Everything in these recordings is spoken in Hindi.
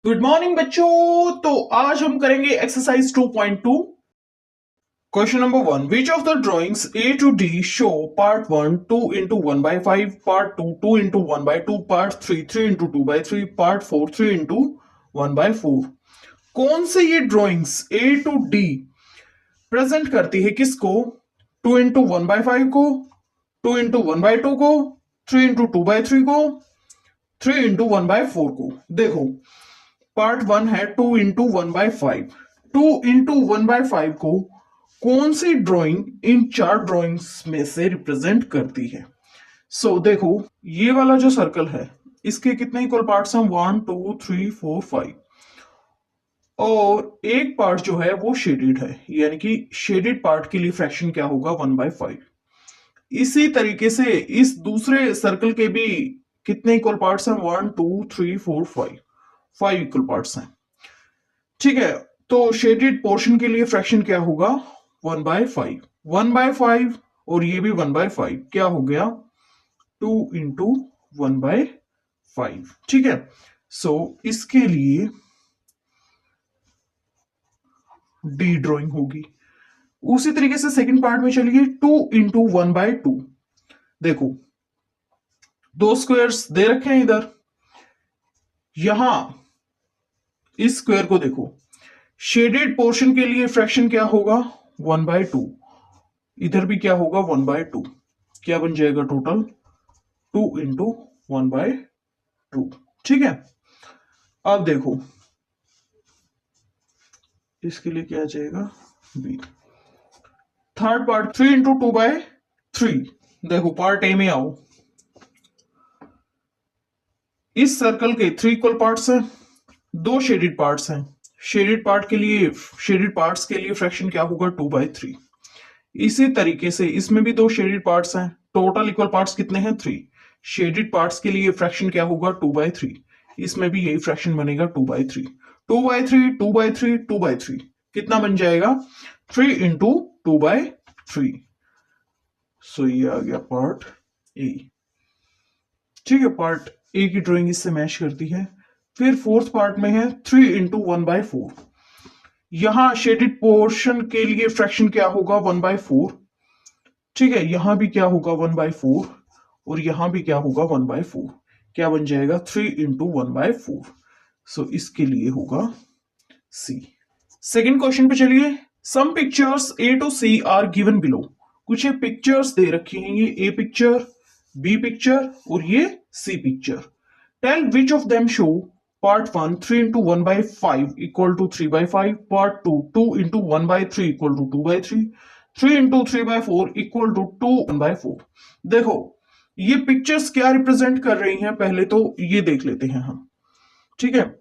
गुड मॉर्निंग बच्चों। तो आज हम करेंगे exercise 2.2। Question number 1, which of the drawings a to d show part 1 2 into 1/5, part 2 2 into 1/2, part 3 3 into 2/3, part 4 3 into 1/4। कौन से ये drawings a to d present करती है किसको? 2 इंटू 1/5 को, 2 इंटू 1/2 को, 3 इंटू 2/3 को, 3 इंटू 1/4 को। देखो, पार्ट 1 है 2 इंटू 1/5। 2 इंटू 1/5 को कौन सी ड्राइंग इन चार ड्राइंग्स में से रिप्रेजेंट करती है? देखो, ये वाला जो सर्कल है इसके कितने इक्वल पार्ट्स हैं? 1 2 3 4 5। और एक पार्ट जो है वो शेडेड है, यानी कि शेडेड पार्ट के लिए फ्रैक्शन क्या होगा? 1/5। इसी तरीके से इस दूसरे सर्कल के भी कितने इक्वल पार्ट्स हैं? 1 2 3 4 5। 5 इक्वल पार्ट्स हैं। ठीक है, तो शेडेड पोर्शन के लिए फ्रैक्शन क्या होगा? 1/5। 1/5 और ये भी 1/5, क्या हो गया? 2 इंटू 1/5। ठीक है, इसके लिए डी ड्रॉइंग होगी। उसी तरीके से सेकंड पार्ट में चलिए, 2 इंटू 1/2। देखो, दो स्क्वायर्स दे रखे हैं इधर। यहां इस स्क्वायर को देखो, शेडेड पोर्शन के लिए फ्रैक्शन क्या होगा? 1/2। इधर भी क्या होगा? 1/2। क्या बन जाएगा टोटल? 2 इंटू 1/2। ठीक है, अब देखो इसके लिए क्या आ जाएगा? बी। Third part, 3 into 2/3। देखो, पार्ट ए में आओ। इस सर्कल के 3 इक्वल पार्ट्स हैं, 2 शेडेड पार्ट्स हैं। शेडेड पार्ट्स के लिए फ्रैक्शन क्या होगा? 2/3। इसी तरीके से इसमें भी 2 शेडेड पार्ट्स हैं। टोटल इक्वल पार्ट्स कितने हैं? 3। शेडेड पार्ट्स के लिए फ्रैक्शन क्या होगा? 2/3। इसमें भी यही फ्रैक्शन बनेगा, 2/3। 2/3 2/3 2/3 कितना बन जाएगा? 3 इंटू 2/3। ये आ गया पार्ट ए। ठीक है, पार्ट ए की ड्राइंग इससे मैच करती है। फिर फोर्थ पार्ट में है 3 इंटू 1/4। यहां शेडेड पोर्शन के लिए फ्रैक्शन क्या होगा? 1/4। ठीक है, यहां भी क्या होगा? 1/4। और यहां भी क्या होगा? 1/4। क्या बन जाएगा? 3 इंटू 1/4। इसके लिए होगा सी। सेकेंड क्वेश्चन पे चलिए। Some pictures A to C are given below. कुछ पिक्चर्स दे रखी हैं, ये ए पिक्चर, बी पिक्चर और ये C picture. Tell which of them show part 1 3 into 1/5 equal to 3/5, part 2 2 into 1/3 equal to 2/3, 3 into 3/4 equal to 2 1/4। देखो, ये पिक्चर्स क्या रिप्रेजेंट कर रही हैं, पहले तो ये देख लेते हैं हम। ठीक है,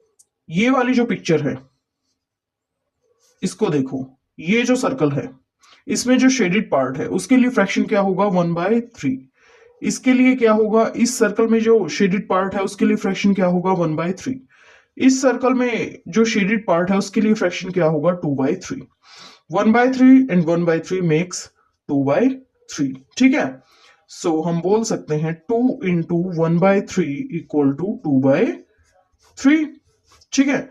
ये वाली जो पिक्चर है इसको देखो, ये जो सर्कल है इसमें जो शेडेड पार्ट है उसके लिए फ्रैक्शन क्या होगा? 1/3। इसके लिए क्या होगा? इस सर्कल में जो शेडेड पार्ट है उसके लिए फ्रैक्शन क्या होगा? 1/3। इस सर्कल में जो शेडेड पार्ट है उसके लिए फ्रैक्शन क्या होगा? 2/3। 1/3 एंड 1/3 मेक्स 2/3। ठीक है, हम बोल सकते हैं 2 इंटू 1/3 इक्वल टू 2/3। ठीक है,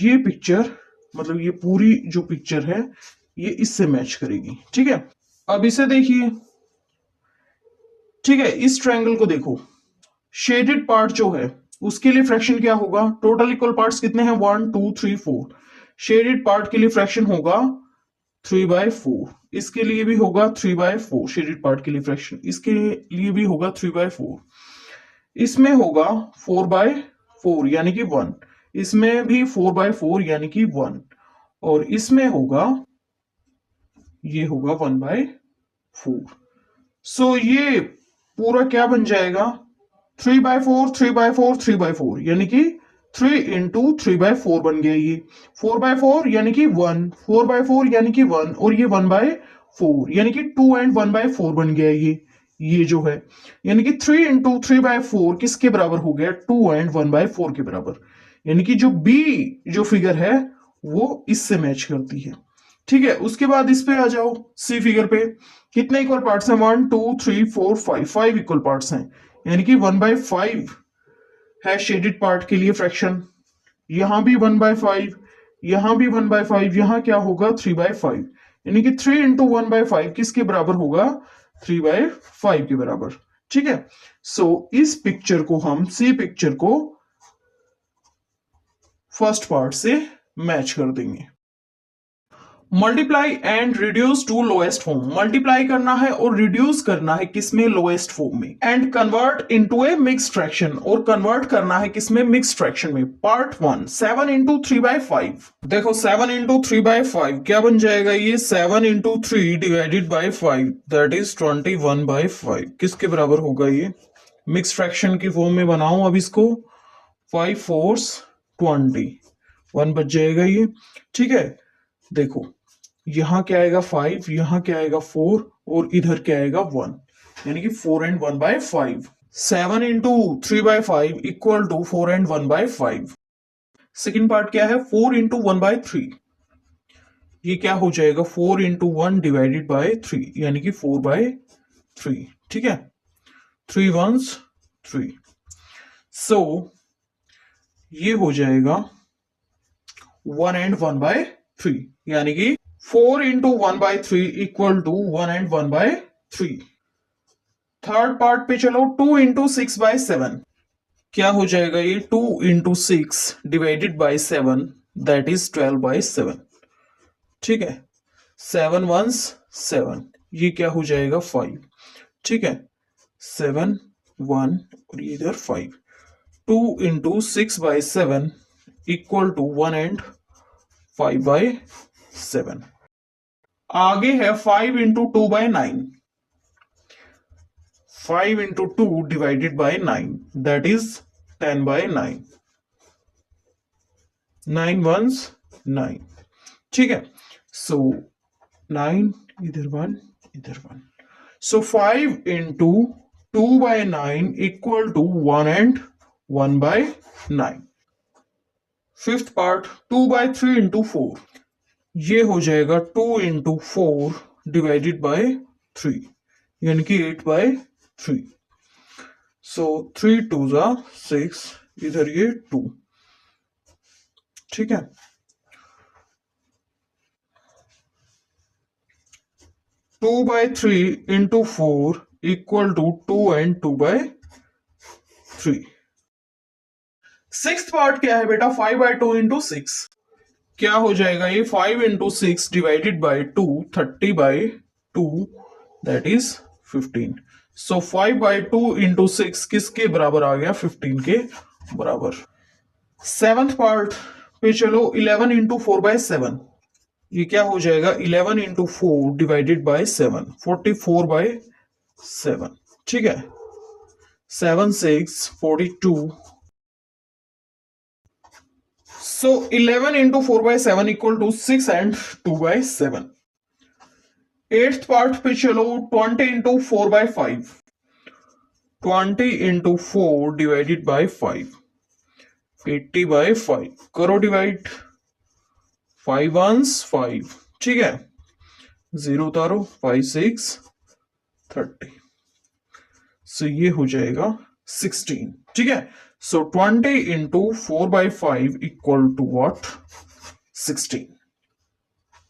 ये पिक्चर, मतलब ये पूरी जो पिक्चर है ये इससे मैच करेगी। ठीक है, अब इसे देखिए। ठीक है, इस ट्रायंगल को देखो, शेडेड पार्ट जो है उसके लिए फ्रैक्शन क्या होगा? टोटल इक्वल पार्ट्स कितने हैं? 1 2 3 4। शेडेड पार्ट के लिए फ्रैक्शन होगा 3/4। इसके लिए भी होगा 3/4। शेडेड पार्ट के लिए फ्रैक्शन इसके लिए भी होगा 3/4। इसमें होगा 4/4 यानी कि 1। इसमें भी 4/4 यानी कि 1। और इसमें होगा, ये होगा 1/4। ये पूरा क्या बन जाएगा? 3/4 3/4 3/4 यानी कि 3 इंटू 3/4 बन गया। ये 4/4 यानी कि 1, 4/4 यानी कि 1 और ये 1/4 यानी कि 2 एंड 1/4 बन गया। ये जो है यानी कि 3 इंटू 3/4 किसके बराबर हो गया? 2 एंड 1/4 के बराबर। यानी कि जो बी जो फिगर है वो इससे मैच करती है। ठीक है, उसके बाद इस पे आ जाओ, सी फिगर पे। कितने इक्वल पार्ट्स हैं? 1 2 3 4 5। 5 इक्वल पार्ट्स हैं, यानी कि 1/5 है शेडेड पार्ट के लिए फ्रैक्शन। यहां भी 1/5, यहां भी 1/5, यहां क्या होगा 3/5, यानी कि 3 × 1/5 किसके बराबर होगा 3/5 के बराबर। ठीक है, सो इस पिक्चर को हम सी पिक्चर को फर्स्ट पार्ट से मैच कर देंगे। Multiply and reduce to lowest form, multiply करना है और रिड्यूस करना है किसमें लोएस्ट फॉर्म में, and convert into a mixed fraction, और कन्वर्ट करना है किसमें मिक्स्ड फ्रैक्शन में। पार्ट 1 7 × 3/5, देखो 7 × 3/5 क्या बन जाएगा, ये 7 × 3 डिवाइडेड बाय 5 दैट इज 21/5, किसके बराबर होगा ये, मिक्स्ड फ्रैक्शन की फॉर्म में बनाऊं अब इसको, 5 4 20, 1 बच जाएगा ये। ठीक है, देखो यहां क्या आएगा 5, यहां क्या आएगा 4, और इधर क्या आएगा 1, यानी कि 4 and 1/5। 7 × 3/5 equal to 4 and 1/5। Second part क्या है 4 × 1/3, ये क्या हो जाएगा 4 × 1 डिवाइडेड बाय 3, यानी कि 4/3। ठीक है, 3 1s 3, सो ये हो जाएगा 1 and 1/3, यानी कि 4 × 1/3 equal to 1 and 1/3। Third part पे चलो 2 × 6/7, क्या हो जाएगा ये 2 × 6 डिवाइडेड बाय 7 दैट इज 12/7। ठीक है, 7 1s 7, ये क्या हो जाएगा 5। ठीक है, 7 1 और ये इधर 5, 2 × 6/7 इक्वल टू 1 and 5/7। आगे है 5 × 2/9, 5 × 2 divided by 9 that is 10/9, 9 1s 9। ठीक है, सो 9 इधर 1 इधर 1, so 5 × 2/9 equal to 1 and 1/9। Fifth part 2/3 × 4, ये हो जाएगा 2 × 4 डिवाइडेड बाय 3, यानी कि 8/3, सो 3 2s 6, इधर ये 2। ठीक है, 2/3 × 4 equal to 2 and 2/3। Sixth part क्या है बेटा 5/2 × 6, क्या हो जाएगा ये 5 × 6 डिवाइडेड बाय 2 30/2 दैट इज 15, सो 5/2 × 6 किसके बराबर आ गया 15 के बराबर। सेवंथ पार्ट पे चलो 11 × 4/7, ये क्या हो जाएगा 11 × 4 डिवाइडेड बाय 7 44/7। ठीक है, 7 6 42, so 11 × 4/7 equal to 6 and 2/7। Eighth part पे चलो 20 × 4/5, 20 × 4 डिवाइडेड बाय 5 80/5, करो डिवाइड, 5 1s 5। ठीक है, 0 उतारो, 5 6 30, सो ये हो जाएगा 16। ठीक है, सो 20 × 4/5 इक्वल टू व्हाट 16।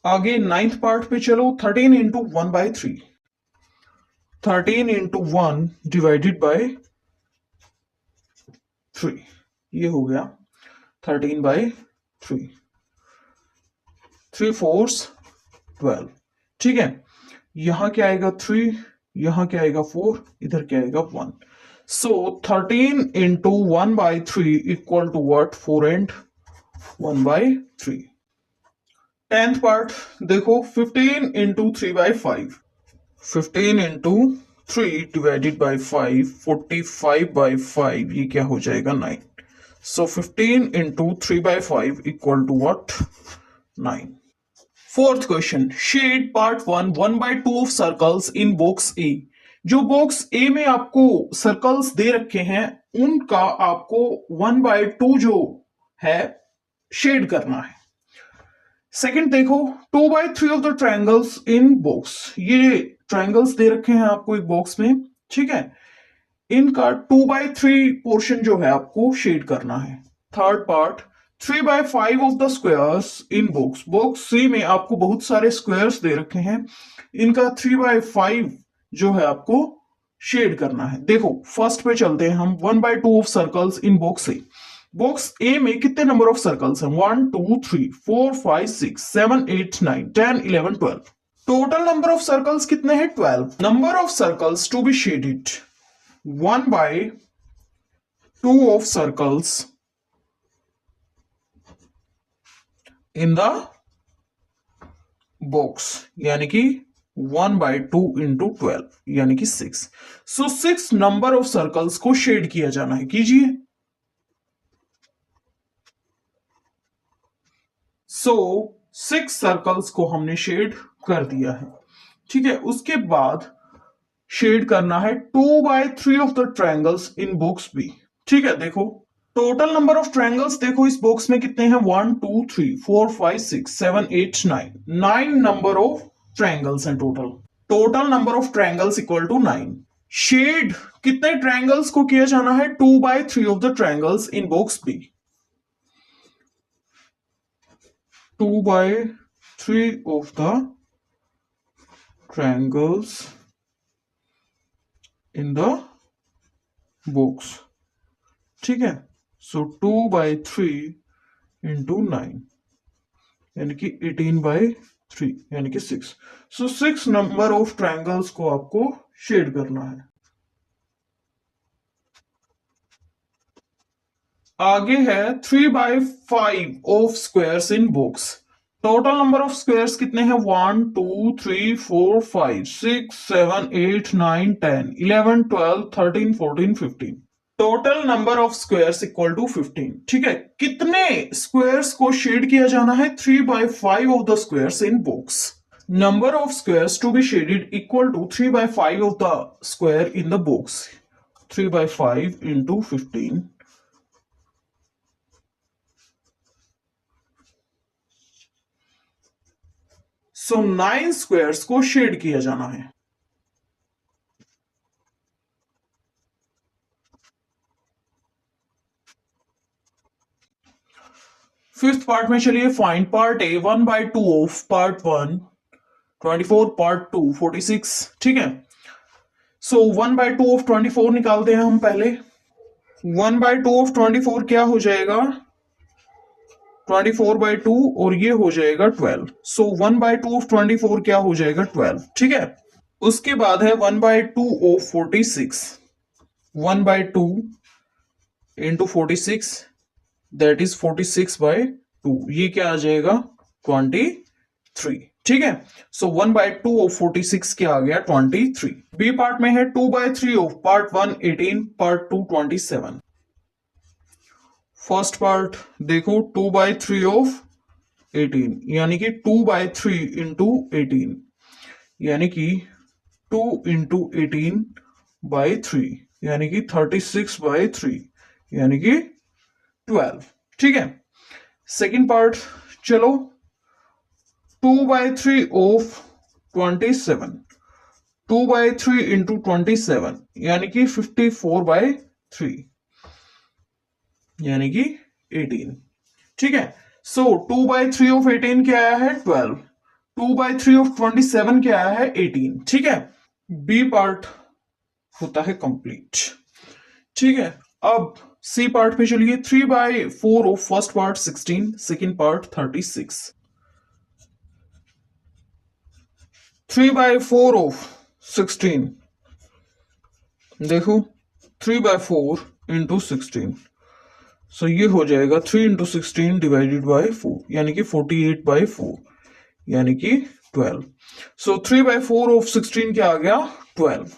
आगे नाइन्थ पार्ट पे चलो 13 × 1/3, 13 × 1 डिवाइडेड बाय 3, ये हो गया 13/3, 3 4s 12। ठीक है, यहां क्या आएगा 3, यहां क्या आएगा 4, इधर क्या आएगा 1, so 13 × 1/3 equal to what 4 and 1/3। Tenth part देखो 15 × 3/5, 15 × 3 डिवाइडेड बाय 5 45/5, ये क्या हो जाएगा 9, so 15 × 3/5 equal to what 9। Fourth question, shade part 1 1/2 of circles in box A, जो बॉक्स ए में आपको सर्कल्स दे रखे हैं उनका आपको 1/2 जो है शेड करना है। सेकंड देखो 2/3 of the triangles in box, ये ट्रायंगल्स दे रखे हैं आपको एक बॉक्स में। ठीक है, इनका 2/3 पोर्शन जो है आपको शेड करना है। Third part 3/5 of the squares in box box C में आपको बहुत सारे स्क्वायर्स दे रखे हैं, इनका 3/5 जो है आपको शेड करना है। देखो फर्स्ट पे चलते हैं हम। 1/2 of circles in box A. Box A में कितने नंबर ऑफ सर्कल्स हैं? 1 2 3 4 5 6 7 8 9 10 11 12। टोटल नंबर ऑफ सर्कल्स कितने हैं? 12। Number of circles to be shaded 1/2 of circles in the box, यानी कि 1/2 इंटू 12 यानी कि 6। सो 6 नंबर ऑफ सर्कल्स को शेड किया जाना है। कीजिए। सो 6 सर्कल्स को हमने शेड कर दिया है। ठीक है, उसके बाद शेड करना है 2/3 of the triangles in box b. ठीक है, देखो टोटल नंबर ऑफ ट्रायंगल्स देखो इस बॉक्स में कितने हैं? 1 2 3 4 5 6 7 8 9। 9 नंबर ऑफ ट्रायंगल्स हैं total. Total number of triangles equal to 9। Shade कितने ट्रायंगल्स को किया जाना है? 2/3 of the triangles in box b. 2/3 of the triangles in the box। ठीक है, सो 2/3 इंटू 9 यानी कि 18/3 यानी कि 6। सो 6 नंबर ऑफ ट्रायंगल्स को आपको शेड करना है। आगे है 3/5 of squares in box. Total number of squares कितने हैं? 1 2 3 4 5 6 7 8 9 10 11 12 13 14 15। Total number of squares equal to 15। ठीक है, कितने स्क्वायर्स को शेड किया जाना है? 3/5 of the squares in box. Number of squares to be shaded equal to 3/5 of the square in the box. 3/5 into 15। So 9 squares को शेड किया जाना है। फिफ्थ पार्ट में चलिए find part a 1/2 of part 1 24 part 2 46। ठीक है, सो 1/2 ऑफ 24 निकालते हैं हम पहले। 1/2 ऑफ 24 क्या हो जाएगा? 24/2 और ये हो जाएगा 12। सो 1/2 ऑफ 24 क्या हो जाएगा? 12। ठीक है, उसके बाद है 1/2 ऑफ 46। 1/2 into 46 that is 46/2। ये क्या आ जाएगा? 23। ठीक है, सो 1/2 ऑफ 46 क्या आ गया? 23। बी पार्ट में है 2/3 of part 1 18 part 2 27। First part देखो 2/3 ऑफ 18 यानी कि 2/3 इंटू 18 यानी कि 2 इंटू 18/3 यानी कि 36/3 यानी कि 12। ठीक है, सेकेंड पार्ट चलो 2/3 ऑफ 27। 2/3 इंटू 27 यानी कि 54/3 यानी कि 18। ठीक है, सो 2/3 ऑफ 18 क्या आया है? 12। 2/3 ऑफ 27 क्या आया है? 18। ठीक है, बी पार्ट होता है कंप्लीट। ठीक है, अब सी पार्ट पे चलिए। 3/4 of first part 16 second part 36। 3/4 of 16 देखो 3/4 इंटू 16। सो ये हो जाएगा 3 इंटू 16 डिवाइडेड बाई 4 यानी कि 48/4 यानी कि 12। सो 3/4 ऑफ 16 क्या आ गया? 12।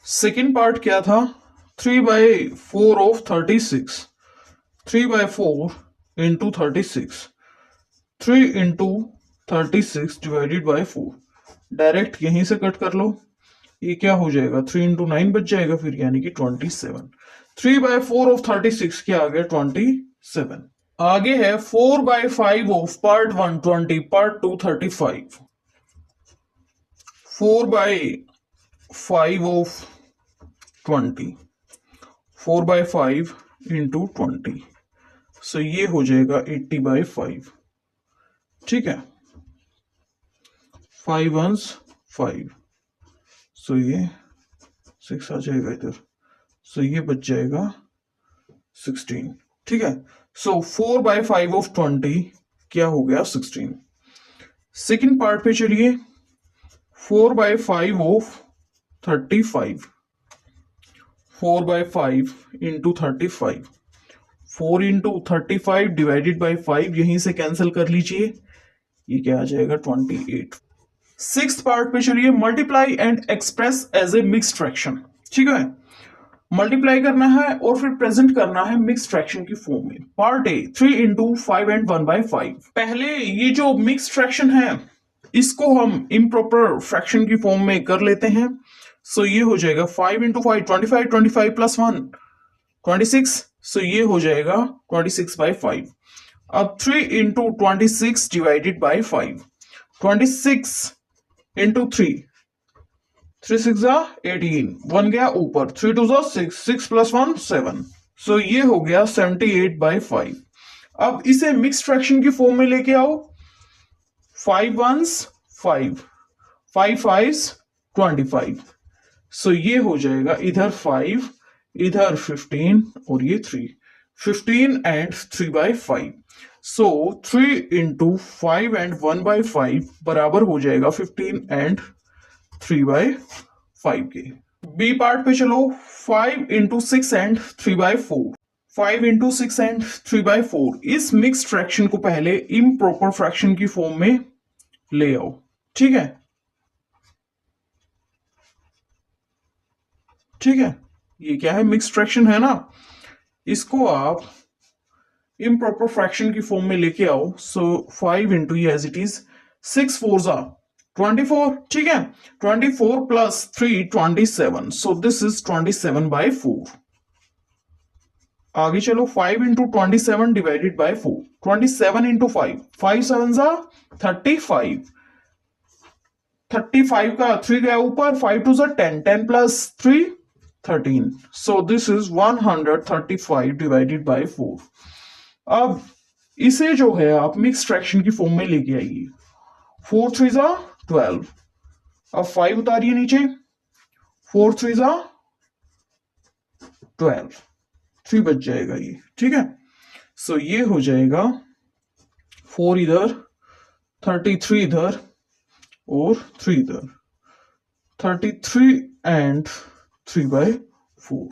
सेकेंड पार्ट क्या था? 3/4 of 36। 3/4 into 36। 3 into 36 divided by 4। Direct यहीं से कट कर लो। ये क्या हो जाएगा? 3 इंटू 9 बच जाएगा फिर यानी कि 27। 3/4 ऑफ 36 क्या आ गया? 27। आगे है 4/5 of part 1 20 part 2 35। 4/5 of 20। 4/5 into 20 सो ये हो जाएगा 80/5। ठीक है, 5 1s 5, सो ये 6 आ जाएगा इधर, सो ये बच जाएगा 16। ठीक है, सो 4/5 ऑफ 20 क्या हो गया 16। सेकेंड पार्ट पे चलिए, 4/5 of 35, 4/5 into 35, 4 into 35 divided by 5, यहीं से कैंसिल कर लीजिए, ये क्या आ जाएगा 28। सिक्स्थ पार्ट पे चलिए, multiply and express as a mixed fraction. ठीक है, मल्टीप्लाई करना है और फिर प्रेजेंट करना है मिक्स्ड फ्रैक्शन की फॉर्म में। Part A, 3 into 5 and 1/5। पहले ये जो मिक्स्ड फ्रैक्शन है इसको हम इम्प्रॉपर फ्रैक्शन की फॉर्म में कर लेते हैं। सो ये हो जाएगा 5 इंटू 5 25, 25 प्लस 1 26, सो ये हो जाएगा 26/5। अब 3 इंटू 26 डिवाइडेड बाई 5, 26 इंटू 3, 3 6 18, 1 गया ऊपर, 3 2 6, 6 प्लस 1 7, सो ये हो गया 78/5। अब इसे मिक्स्ड फ्रैक्शन की फॉर्म में लेके आओ, 5 1s 5, 5 5s 25, सो ये हो जाएगा इधर 5, इधर 15 और ये 3, 15 एंड 3/5। सो 3 इंटू 5 एंड 1/5 बराबर हो जाएगा 15 एंड 3/5 के। बी पार्ट पे चलो, 5 इंटू 6 एंड 3/4, 5 इंटू 6 एंड 3/4। इस मिक्स्ड फ्रैक्शन को पहले इम्प्रॉपर फ्रैक्शन की फॉर्म में ले आओ। ठीक है, ठीक है, ये क्या है, मिक्स्ड फ्रैक्शन है ना, इसको आप इम्प्रॉपर फ्रैक्शन की फॉर्म में लेके आओ। सो 5 इंटू ये एज इट इज, 6 4 24। ठीक है, 24 प्लस 3 27, सो दिस इज 27/4। आगे चलो, 5 इंटू 27 डिवाइडेड बाई 4, 27 इंटू 5, 5 7 35, 35 का 3 गया ऊपर, 5 2 10, 10 plus 3 13, so this is 135 divided by 4। अब इसे जो है आप मिक्स फ्रैक्शन की फॉर्म में लेके आइए, 4 3 12, अब 5 उतारिए नीचे, 4 3 12, 3 बच जाएगा ये। ठीक है, सो ये हो जाएगा 4 इधर, 33 इधर और 3 इधर, 33 एंड 3/4।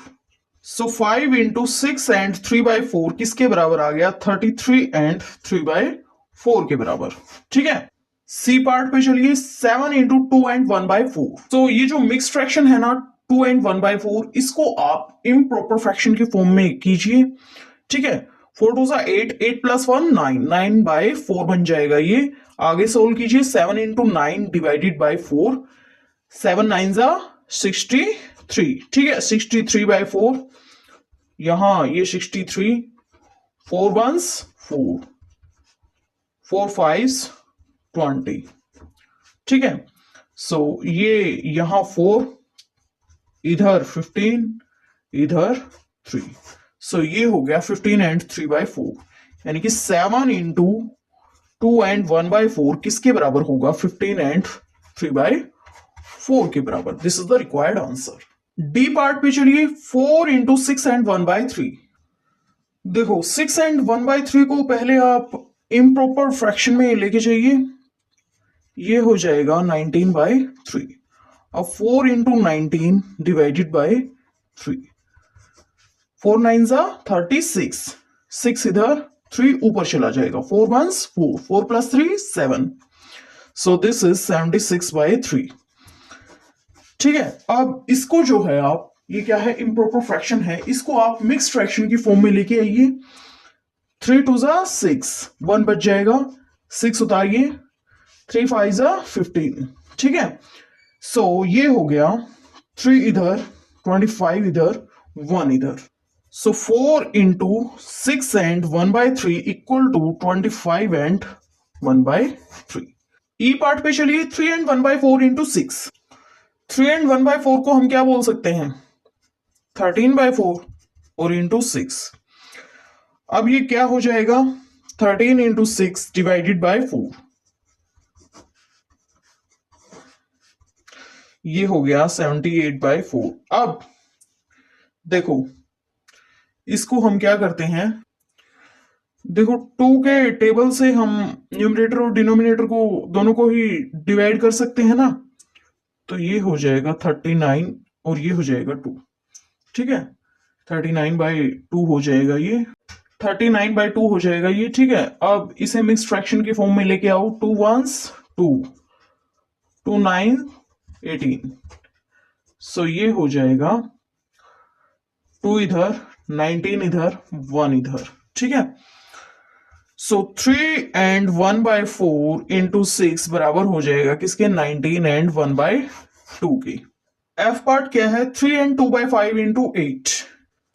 सो 5 इंटू 6 एंड 3/4 किसके बराबर आ गया, 33 एंड 3/4 के बराबर। ठीक है, सी पार्ट पे चलिए, 7 इंटू 2 एंड 1/4। तो ये जो मिक्स फ्रैक्शन है ना 2 एंड 1/4, इसको आप इम्प्रॉपर फ्रैक्शन के फॉर्म में कीजिए। ठीक है, 4 2 8, 8 प्लस 1 9, 9/4 बन जाएगा ये। आगे सोल्व कीजिए, 7 इंटू 9 डिवाइडेड बाई 4, 7 9 63। ठीक है, 63/4, यहां ये 63, 4 1s 4, 4 5s 20। ठीक है, सो ये यहां 4, इधर 15, इधर 3, सो ये हो गया 15 एंड 3/4, यानी कि 7 इंटू 2 एंड 1/4 किसके बराबर होगा, 15 एंड 3/4 के बराबर। This is the required answer. D part पे चलिए, 4 इंटू 6 एंड 1/3। देखो 6 एंड 1/3 को पहले आप इम्प्रॉपर फ्रैक्शन में लेके जाइए, ये हो जाएगा 19/3। अब 4 इंटू 19 डिवाइडेड बाई 3, 4 9 36, 6 इधर, 3 ऊपर चला जाएगा, 4 1s 4, 4 plus 3 7, so this is 76/3। ठीक है, अब इसको जो है आप, ये क्या है, इम्प्रॉपर फ्रैक्शन है, इसको आप मिक्स फ्रैक्शन की फॉर्म में लेके आइए। 3 2 6, 1 बच जाएगा, 6 उतारिए, 3 5 15। ठीक है, सो ये हो गया 3 इधर, 25 इधर, 1 इधर, so 4 into 6 and 1/3 equal to 25 and 1/3। E part पे चलिए, 3 एंड 1/4 इंटू 6, 3 एंड 1/4 को हम क्या बोल सकते हैं, 13/4 और इंटू 6। अब ये क्या हो जाएगा, 13 इंटू 6 डिवाइडेड बाय 4, ये हो गया 78/4। अब देखो इसको हम क्या करते हैं, देखो 2 के टेबल से हम न्यूमरेटर और डिनोमिनेटर को दोनों को ही डिवाइड कर सकते हैं ना, तो ये हो जाएगा 39 और ये हो जाएगा 2। ठीक है, 39/2 हो जाएगा ये, 39/2 हो जाएगा ये। ठीक है, अब इसे मिक्स फ्रैक्शन के फॉर्म में लेके आओ, 2 1s 2, 2 9 18, सो ये हो जाएगा 2 इधर, 19 इधर, 1 इधर। ठीक है, सो 3 एंड 1/4 इंटू 6 बराबर हो जाएगा किसके, 19 एंड 1/2 के। एफ पार्ट क्या है, 3 एंड 2/5 इंटू 8।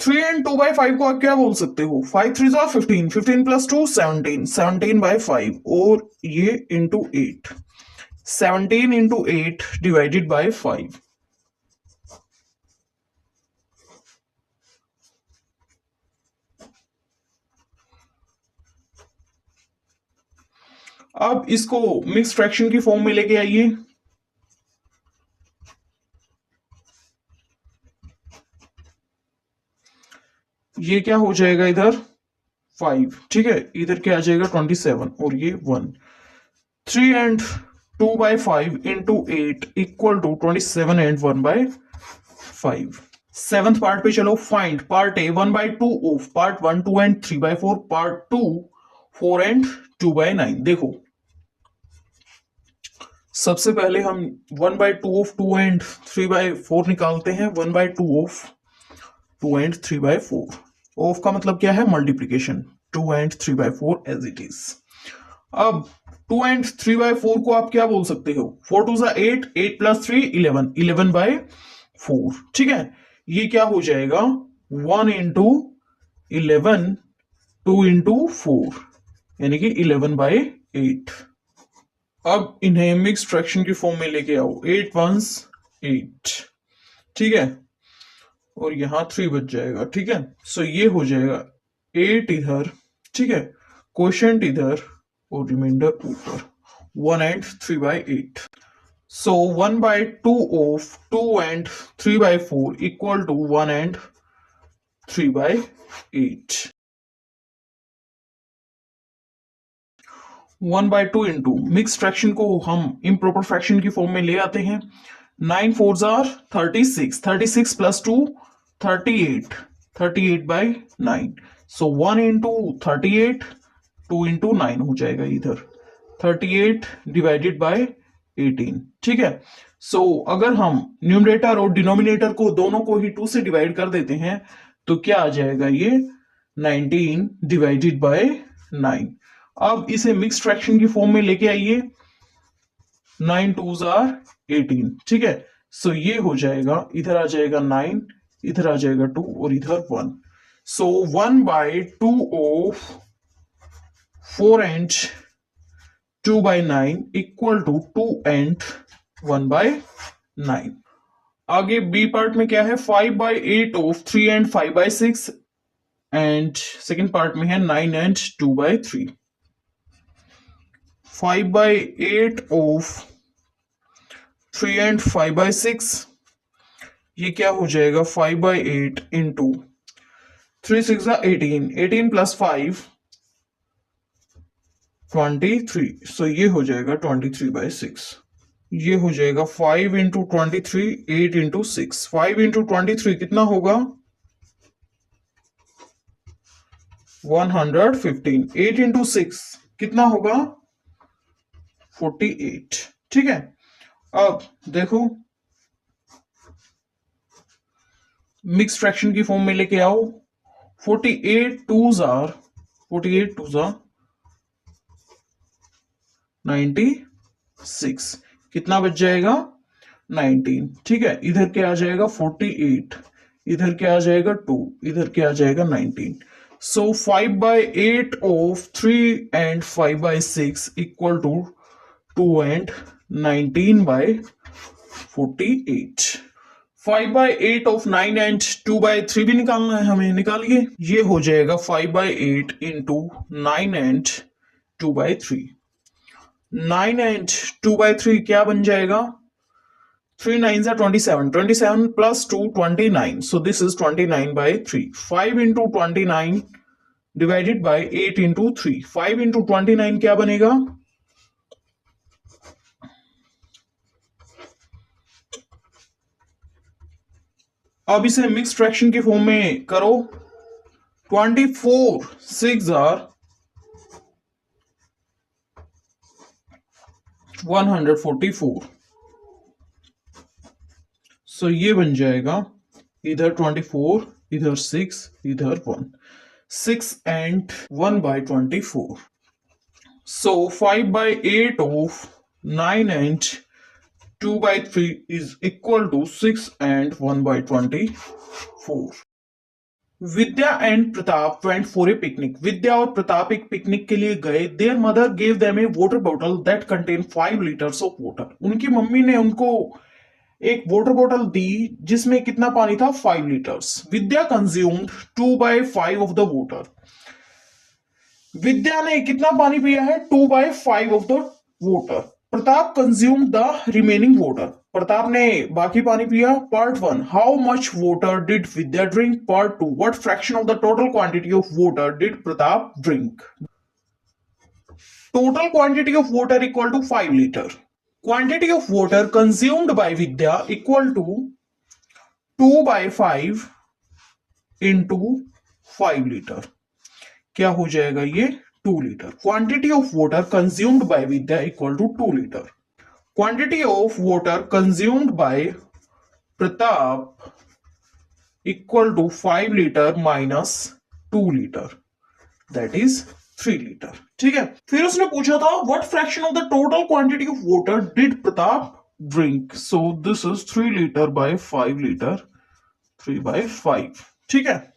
3 एंड 2/5 को आप क्या बोल सकते हो, 5 3 15, 15 प्लस 2 17, 17/5 और ये इंटू 8, 17 इंटू 8 डिवाइडेड बाय 5। अब इसको मिक्स फ्रैक्शन की फॉर्म में लेके आइए, ये क्या हो जाएगा इधर 5। ठीक है, इधर क्या आ जाएगा 27 और ये 1। 3 and 2/5 into 8 equal to 27 and 1/5। Seventh part पे चलो, find part a 1/2 of part 1 2 and 3/4, part 2 4 and 2/9। देखो सबसे पहले हम 1/2 ऑफ 2 एंड 3/4 निकालते हैं। 1/2 ऑफ 2 एंड 3/4, ऑफ का मतलब क्या है, multiplication, 2 and 3/4 as it is. अब 2 एंड 3/4 को आप क्या बोल सकते हो, 4 2 8, 8 प्लस 3 11, 11/4। ठीक है, ये क्या हो जाएगा 1 इंटू 11, 2 इंटू 4, यानी कि 11/8। अब इन्हें मिक्स फ्रैक्शन की फॉर्म में लेके आओ, 8 1s 8। ठीक है, और यहां 3 बच जाएगा। ठीक है, सो ये हो जाएगा 8 इधर, ठीक है, क्वोशंट इधर और रिमाइंडर ऊपर, 1 and 3/8। So 1/2 of 2 and 3/4 equal to 1 and 3/8। 1/2 into mix fraction को हम इम्प्रॉपर फ्रैक्शन की फॉर्म में ले आते हैं। 9 4s are 36, 36 plus 2 38, 38/9। So 1 into 38, 2 into 9 हो जाएगा इधर, 38 डिवाइडेड बाय 18। ठीक है, सो अगर हम न्यूमरेटर और डिनोमिनेटर को दोनों को ही 2 से डिवाइड कर देते हैं तो क्या आ जाएगा ये 19 डिवाइडेड बाय 9। अब इसे मिक्स फ्रैक्शन की फॉर्म में लेके आइए, 9 2s are 18। ठीक है, सो ये हो जाएगा, इधर आ जाएगा 9, इधर आ जाएगा 2 और इधर 1। So 1/2 of 4 and 2/9 equal to 2 and 1/9। आगे बी पार्ट में क्या है, 5/8 of 3 and 5/6 and second part में है 9 एंड 2/3। 5/8 ऑफ 3 एंड 5/6, ये क्या हो जाएगा 5/8 इंटू 3 6 18, 18 प्लस 5 23, सो ये हो जाएगा 23/6। ये हो जाएगा 5 इंटू 23, 8 इंटू 6। 5 इंटू 23 कितना होगा 115, 8 इंटू 6 कितना होगा 48। ठीक है, अब देखो मिक्स फ्रैक्शन की फॉर्म में लेके आओ, 48 2s are 96, कितना बच जाएगा 19। ठीक है, इधर क्या आ जाएगा 48, इधर क्या आ जाएगा 2, इधर क्या आ जाएगा 19। So 5/8 of 3 and 5/6 equal to 2 and 19/48। 5/8 of 9 and 2/3 भी निकालना है हमें, निकालिए। ये हो जाएगा 5/8 इंटू 9 एंड 2/3। 9 एंड 2/3 क्या बन जाएगा? 3 9s are 27, 27 plus 2 29, so this is 29/3। 5 into 29 divided by 8 into 3, 5 into 29 क्या बनेगा? अब इसे मिक्स फ्रैक्शन के फॉर्म में करो। 24 6 are 144, सो ये बन जाएगा इधर 24, इधर 6, इधर 1, 6 and 1/24, so 5/8 of 9 and 2/3 is equal to 6 and 1/24। Vidya and Pratap went for a picnic. Vidya और प्रताप एक पिकनिक के लिए गए। Their mother gave them a water bottle that contain 5 litres of water. उनकी मम्मी ने उनको एक वाटर बॉटल दी जिसमें कितना पानी था? 5 litres. Vidya consumed 2/5 of the water. Vidya ने कितना पानी पिया है? 2/5 of the water. Pratap consumed the remaining water. Pratap ने बाकी पानी पिया। Part 1, how much water did Vidya drink? Part 2, what fraction of the total quantity of water did Pratap drink? Total quantity of water equal to 5 litre. Quantity of water consumed by Vidya equal to 2/5 into 5 litre. क्या हो जाएगा ये? 2 litre. Quantity of water consumed by Vidya equal to 2 litre. Quantity of water consumed by Pratap equal to 5 litre minus 2 litre, that is 3 litre. ठीक है। फिर उसने पूछा था what fraction of the total quantity of water did Pratap drink? So this is 3 litre by 5 litre, 3/5। ठीक है।